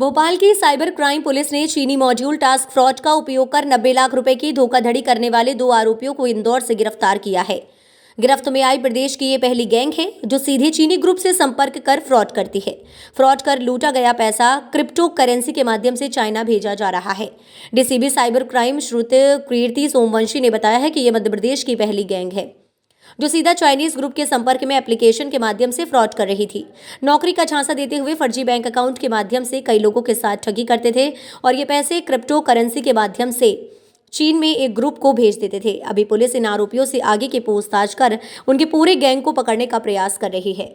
भोपाल की cyber crime police ने चीनी मॉड्यूल टास्क फ्रॉड का उपयोग कर 90 लाख रुपए की धोखाधड़ी करने वाले 2 आरोपियों को इंदौर से गिरफ्तार किया है। गिरफ्त में आई प्रदेश की ये पहली गैंग है जो सीधे चीनी ग्रुप से संपर्क कर फ्रॉड करती है। फ्रॉड कर लूटा गया पैसा क्रिप्टो करेंसी के माध्यम से चाइना भेजा जा रहा है। डीसीबी साइबर क्राइम श्रुति कीर्ति सोमवंशी ने बताया है कि ये मध्य प्रदेश की पहली गैंग है जो सीधा चाइनीज ग्रुप के संपर्क में एप्लीकेशन के माध्यम से फ्रॉड कर रही थी। नौकरी का झांसा देते हुए फर्जी बैंक अकाउंट के माध्यम से कई लोगों के साथ ठगी करते थे और ये पैसे क्रिप्टो करेंसी के माध्यम से चीन में एक ग्रुप को भेज देते थे। अभी पुलिस इन आरोपियों से आगे की पूछताछ कर उनके पूरे गैंग को पकड़ने का प्रयास कर रही है।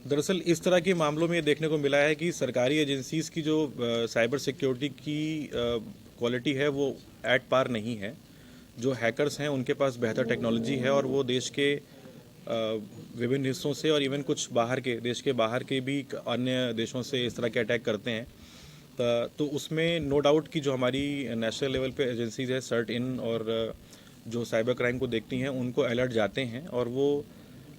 दरअसल इस तरह के मामलों में ये देखने को मिला है कि सरकारी एजेंसीज की जो साइबर सिक्योरिटी की क्वालिटी है वो एट पार नहीं है। जो हैकर्स हैं उनके पास बेहतर टेक्नोलॉजी है और वो देश के विभिन्न हिस्सों से और इवन कुछ देश के बाहर के भी अन्य देशों से इस तरह के अटैक करते हैं। तो उसमें नो डाउट कि जो हमारी नेशनल लेवल पे एजेंसीज है सर्ट इन और जो साइबर क्राइम को देखती हैं उनको अलर्ट जाते हैं और वो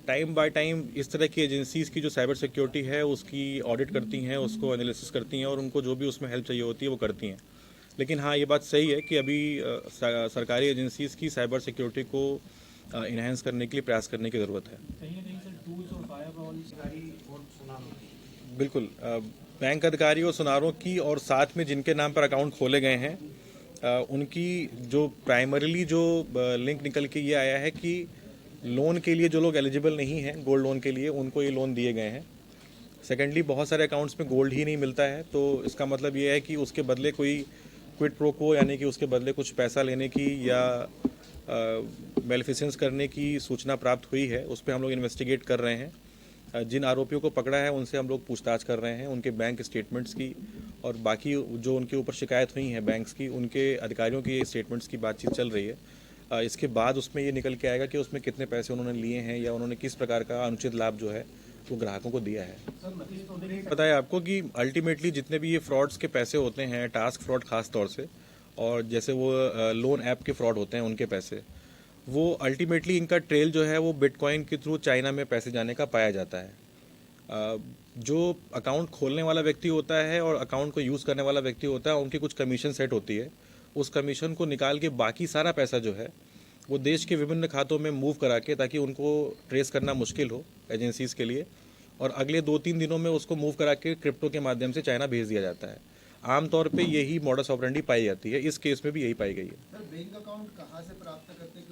टाइम बाय टाइम इस तरह की एजेंसीज की जो साइबर सिक्योरिटी है उसकी ऑडिट करती हैं, उसको एनालिसिस करती हैं और उनको जो भी उसमें हेल्प चाहिए होती है वो करती हैं। लेकिन हाँ, ये बात सही है कि अभी सरकारी एजेंसीज की साइबर सिक्योरिटी को इन्हेंस करने के लिए प्रयास करने की ज़रूरत है। बिल्कुल, बैंक अधिकारी और सुनारों की और साथ में जिनके नाम पर अकाउंट खोले गए हैं उनकी जो प्राइमरीली जो लिंक निकल के ये आया है कि लोन के लिए जो लोग एलिजिबल नहीं हैं गोल्ड लोन के लिए उनको ये लोन दिए गए हैं। सेकेंडली, बहुत सारे अकाउंट्स में गोल्ड ही नहीं मिलता है, तो इसका मतलब ये है कि उसके बदले कोई क्विड प्रो को यानी कि उसके बदले कुछ पैसा लेने की या मेलिफिसेंस करने की सूचना प्राप्त हुई है। उस पर हम लोग इन्वेस्टिगेट कर रहे हैं। जिन आरोपियों को पकड़ा है उनसे हम लोग पूछताछ कर रहे हैं, उनके बैंक स्टेटमेंट्स की और बाकी जो उनके ऊपर शिकायत हुई हैं बैंक्स की, उनके अधिकारियों की स्टेटमेंट्स की बातचीत चल रही है। इसके बाद उसमें ये निकल के आएगा कि उसमें कितने पैसे उन्होंने लिए हैं या उन्होंने किस प्रकार का अनुचित लाभ जो है वो ग्राहकों को दिया है। पता है आपको कि अल्टीमेटली जितने भी ये फ्रॉड्स के पैसे होते हैं, टास्क फ्रॉड खास तौर से, और जैसे वो लोन ऐप के फ्रॉड होते हैं उनके पैसे, वो अल्टीमेटली इनका ट्रेल जो है वो बिटकॉइन के थ्रू चाइना में पैसे जाने का पाया जाता है। जो अकाउंट खोलने वाला व्यक्ति होता है और अकाउंट को यूज़ करने वाला व्यक्ति होता है उनकी कुछ कमीशन सेट होती है। उस कमीशन को निकाल के बाकी सारा पैसा जो है वो देश के विभिन्न खातों में मूव करा के, ताकि उनको ट्रेस करना मुश्किल हो एजेंसीज़ के लिए, और अगले 2-3 दिनों में उसको मूव करा के क्रिप्टो के माध्यम से चाइना भेज दिया जाता है। आमतौर पे यही मॉडस ऑपरेंडी पाई जाती है। इस केस में भी यही पाई गई है। सर, बैंक अकाउंट कहाँ से प्राप्त करते हैं?